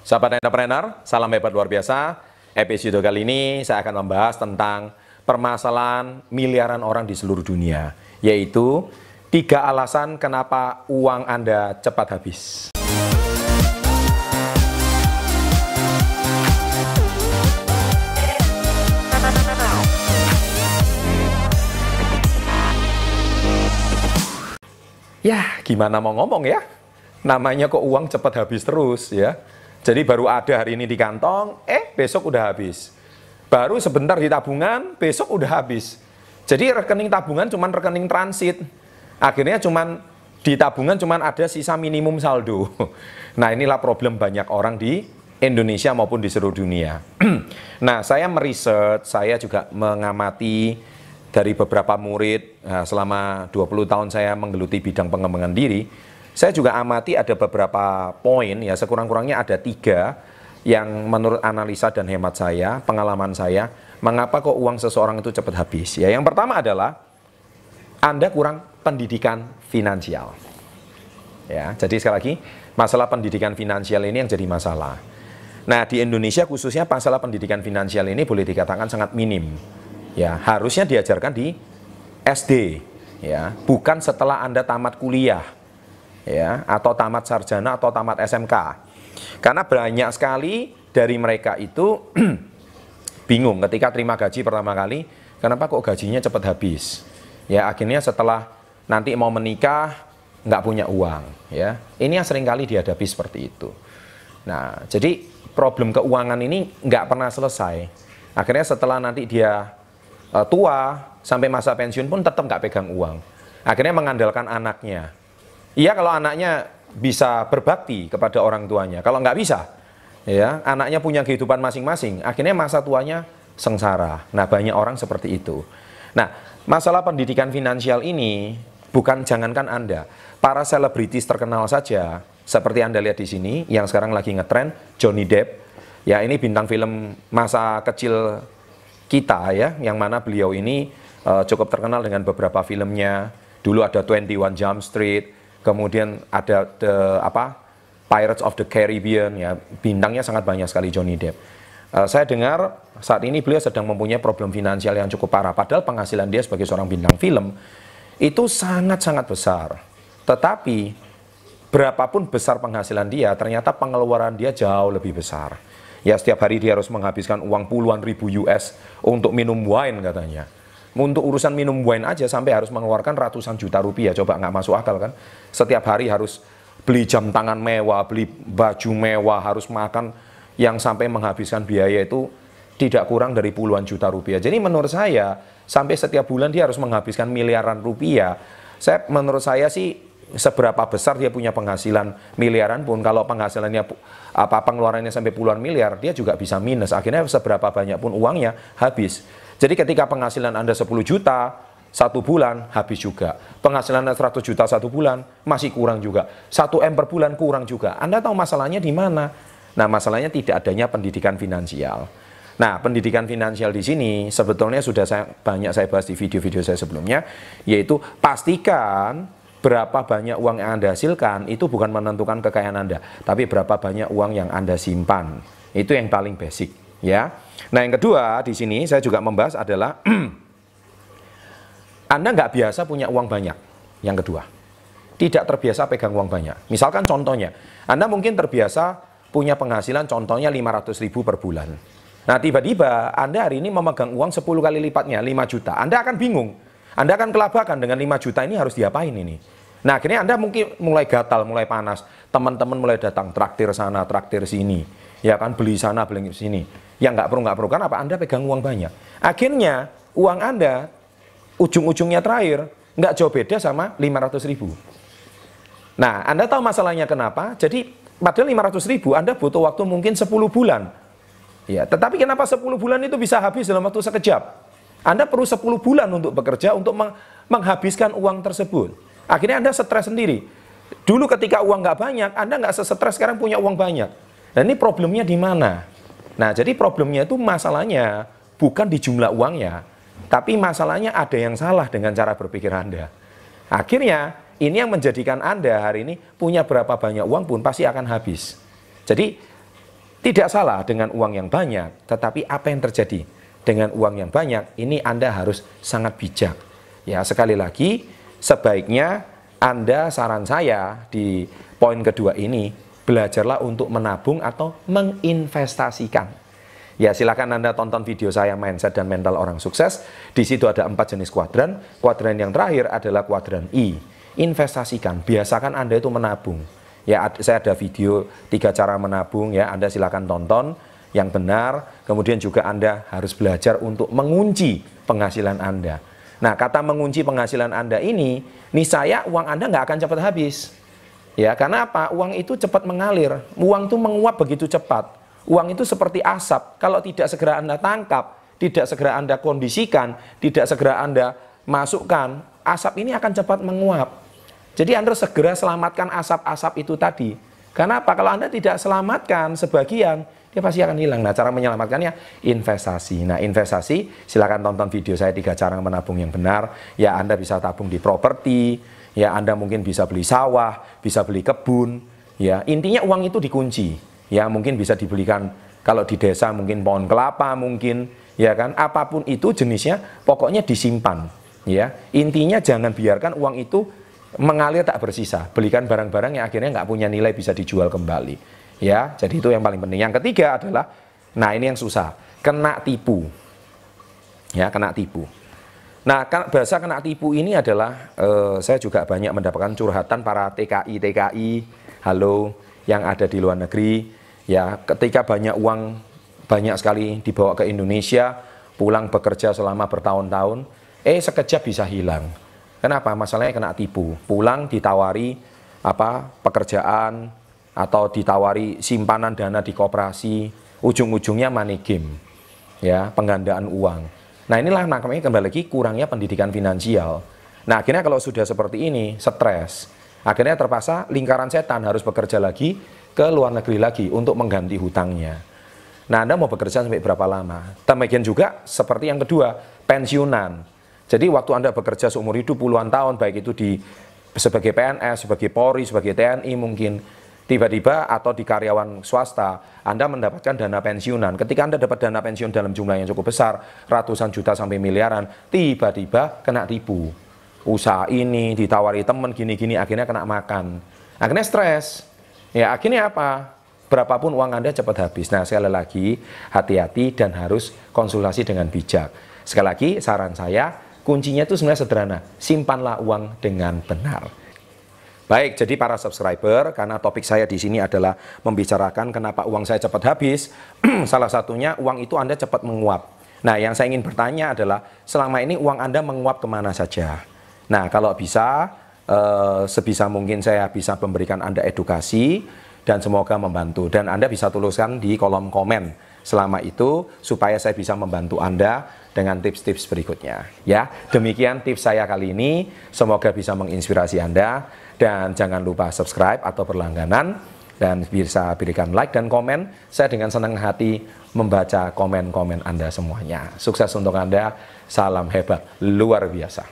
Sahabat entrepreneur, salam hebat luar biasa. Episode kali ini saya akan membahas tentang permasalahan miliaran orang di seluruh dunia, yaitu 3 alasan kenapa uang Anda cepat habis. Ya, gimana mau ngomong ya? Namanya kok uang cepat habis terus ya. Jadi baru ada hari ini di kantong, besok udah habis. Baru sebentar di tabungan, besok udah habis. Jadi rekening tabungan cuman rekening transit. Akhirnya cuman di tabungan cuman ada sisa minimum saldo. Nah, inilah problem banyak orang di Indonesia maupun di seluruh dunia. Nah, saya meriset, saya juga mengamati dari beberapa murid. Nah, selama 20 tahun saya menggeluti bidang pengembangan diri. Saya juga amati ada beberapa poin, ya sekurang-kurangnya ada 3 yang menurut analisa dan hemat saya, pengalaman saya, mengapa kok uang seseorang itu cepat habis. Ya, yang pertama adalah Anda kurang pendidikan finansial. Ya, jadi sekali lagi, masalah pendidikan finansial ini yang jadi masalah. Nah, di Indonesia khususnya masalah pendidikan finansial ini boleh dikatakan sangat minim. Ya, harusnya diajarkan di SD, ya, bukan setelah Anda tamat kuliah. Ya, atau tamat sarjana atau tamat SMK. Karena banyak sekali dari mereka itu bingung ketika terima gaji pertama kali, kenapa kok gajinya cepat habis. Ya, akhirnya setelah nanti mau menikah nggak punya uang. Ya, ini yang sering kali dihadapi seperti itu. Nah, jadi problem keuangan ini nggak pernah selesai. Akhirnya setelah nanti dia tua sampai masa pensiun pun tetap nggak pegang uang. Akhirnya mengandalkan anaknya. Iya, kalau anaknya bisa berbakti kepada orang tuanya. Kalau nggak bisa, ya anaknya punya kehidupan masing-masing. Akhirnya masa tuanya sengsara. Nah, banyak orang seperti itu. Nah, masalah pendidikan finansial ini bukan jangankan Anda, para selebritis terkenal saja, seperti Anda lihat di sini, yang sekarang lagi ngetren, Johnny Depp. Ya, ini bintang film masa kecil kita ya, yang mana beliau ini cukup terkenal dengan beberapa filmnya. Dulu ada 21 Jump Street. Kemudian ada Pirates of the Caribbean, ya bintangnya sangat banyak sekali Johnny Depp. Saya dengar saat ini beliau sedang mempunyai problem finansial yang cukup parah. Padahal penghasilan dia sebagai seorang bintang film itu sangat-sangat besar. Tetapi berapapun besar penghasilan dia, ternyata pengeluaran dia jauh lebih besar. Ya, setiap hari dia harus menghabiskan uang puluhan ribu US untuk minum wine katanya. Untuk urusan minum wine aja sampai harus mengeluarkan ratusan juta rupiah. Coba, nggak masuk akal kan? Setiap hari harus beli jam tangan mewah, beli baju mewah, harus makan yang sampai menghabiskan biaya itu tidak kurang dari puluhan juta rupiah. Jadi menurut saya, sampai setiap bulan dia harus menghabiskan miliaran rupiah. Menurut saya sih, seberapa besar dia punya penghasilan miliaran pun, kalau penghasilannya pengeluarannya sampai puluhan miliar, dia juga bisa minus. Akhirnya seberapa banyak pun uangnya habis. Jadi ketika penghasilan Anda 10 juta 1 bulan, habis juga. Penghasilan Anda 100 juta 1 bulan, masih kurang juga. 1 M per bulan kurang juga. Anda tahu masalahnya di mana? Nah, masalahnya tidak adanya pendidikan finansial. Nah, pendidikan finansial di sini sebetulnya sudah banyak saya bahas di video-video saya sebelumnya, yaitu pastikan berapa banyak uang yang Anda hasilkan itu bukan menentukan kekayaan Anda, tapi berapa banyak uang yang Anda simpan. Itu yang paling basic, ya. Nah, yang kedua di sini saya juga membahas adalah Anda nggak biasa punya uang banyak. Yang kedua, tidak terbiasa pegang uang banyak. Misalkan contohnya, Anda mungkin terbiasa punya penghasilan contohnya 500.000 per bulan. Nah, tiba-tiba Anda hari ini memegang uang 10 kali lipatnya, 5 juta. Anda akan bingung. Anda akan kelabakan dengan 5 juta ini harus diapain ini. Nah, akhirnya Anda mungkin mulai gatal, mulai panas. Teman-teman mulai datang, traktir sana, traktir sini. Ya kan, beli sana, beli sini. Yang nggak perlu kan apa? Anda pegang uang banyak. Akhirnya uang Anda ujung-ujungnya terakhir nggak jauh beda sama 500.000. Nah, Anda tahu masalahnya kenapa? Jadi padahal 500.000 Anda butuh waktu mungkin 10 bulan. Ya, tetapi kenapa 10 bulan itu bisa habis dalam waktu sekejap? Anda perlu 10 bulan untuk bekerja untuk menghabiskan uang tersebut. Akhirnya Anda stres sendiri. Dulu ketika uang nggak banyak, Anda nggak stres sekarang punya uang banyak. Dan ini problemnya di mana? Nah, jadi problemnya itu masalahnya bukan di jumlah uangnya, tapi masalahnya ada yang salah dengan cara berpikir Anda. Akhirnya, ini yang menjadikan Anda hari ini punya berapa banyak uang pun pasti akan habis. Jadi, Tidak salah dengan uang yang banyak, tetapi apa yang terjadi dengan uang yang banyak? Ini Anda harus sangat bijak. Ya, sekali lagi, sebaiknya Anda, saran saya di poin kedua ini, belajarlah untuk menabung atau menginvestasikan. Ya, silakan Anda tonton video saya Mindset dan Mental Orang Sukses. Di situ ada 4 jenis kuadran. Kuadran yang terakhir adalah kuadran I. Investasikan, biasakan Anda itu menabung. Ya, saya ada video 3 cara menabung ya, Anda silakan tonton yang benar. Kemudian juga Anda harus belajar untuk mengunci penghasilan Anda. Nah, kata mengunci penghasilan Anda ini, niscaya uang Anda nggak akan cepat habis. Ya, karena apa? Uang itu cepat mengalir. Uang itu menguap begitu cepat. Uang itu seperti asap. Kalau tidak segera Anda tangkap, tidak segera Anda kondisikan, tidak segera Anda masukkan, asap ini akan cepat menguap. Jadi Anda segera selamatkan asap-asap itu tadi. Karena apa? Kalau Anda tidak selamatkan sebagian, dia pasti akan hilang. Nah, cara menyelamatkannya investasi. Nah, investasi, silakan tonton video saya 3 cara menabung yang benar. Ya, Anda bisa tabung di properti, ya Anda mungkin bisa beli sawah, bisa beli kebun. Ya, intinya uang itu dikunci. Ya, mungkin bisa dibelikan kalau di desa mungkin pohon kelapa mungkin, ya kan? Apapun itu jenisnya, pokoknya disimpan. Ya, intinya jangan biarkan uang itu mengalir tak bersisa. Belikan barang-barang yang akhirnya nggak punya nilai bisa dijual kembali. Ya, jadi itu yang paling penting. Yang ketiga adalah, nah ini yang susah, kena tipu. Ya, kena tipu. Nah, bahasa kena tipu ini adalah, saya juga banyak mendapatkan curhatan para TKI, halo, yang ada di luar negeri. Ya, ketika banyak uang, banyak sekali dibawa ke Indonesia, pulang bekerja selama bertahun-tahun, sekejap bisa hilang. Kenapa? Masalahnya kena tipu. Pulang ditawari pekerjaan atau ditawari simpanan dana di koperasi, ujung-ujungnya money game. Ya, penggandaan uang. Nah, inilah makanya kembali lagi kurangnya pendidikan finansial. Nah, akhirnya kalau sudah seperti ini, stres. Akhirnya terpaksa lingkaran setan harus bekerja lagi ke luar negeri lagi untuk mengganti hutangnya. Nah, Anda mau bekerja sampai berapa lama? Demikian juga seperti yang kedua, pensiunan. Jadi waktu Anda bekerja seumur hidup puluhan tahun, baik itu sebagai PNS, sebagai Polri, sebagai TNI mungkin, tiba-tiba atau di karyawan swasta, Anda mendapatkan dana pensiunan. Ketika Anda dapat dana pensiun dalam jumlah yang cukup besar, ratusan juta sampai miliaran, tiba-tiba kena tipu. Usaha ini ditawari teman gini-gini, akhirnya kena makan. Akhirnya stres. Ya, akhirnya apa? Berapapun uang Anda cepat habis. Nah, sekali lagi, hati-hati dan harus konsultasi dengan bijak. Sekali lagi, saran saya, kuncinya itu sebenarnya sederhana, simpanlah uang dengan benar. Baik, jadi para subscriber, karena topik saya di sini adalah membicarakan kenapa uang saya cepat habis, salah satunya uang itu Anda cepat menguap. Nah, yang saya ingin bertanya adalah, selama ini uang Anda menguap kemana saja? Nah, kalau bisa, sebisa mungkin saya bisa memberikan Anda edukasi, dan semoga membantu. Dan Anda bisa tuliskan di kolom komen selama itu, supaya saya bisa membantu Anda dengan tips-tips berikutnya. Ya, demikian tips saya kali ini. Semoga bisa menginspirasi Anda. Dan jangan lupa subscribe atau berlangganan. Dan bisa berikan like dan komen. Saya dengan senang hati membaca komen-komen Anda semuanya. Sukses untuk Anda. Salam hebat, luar biasa.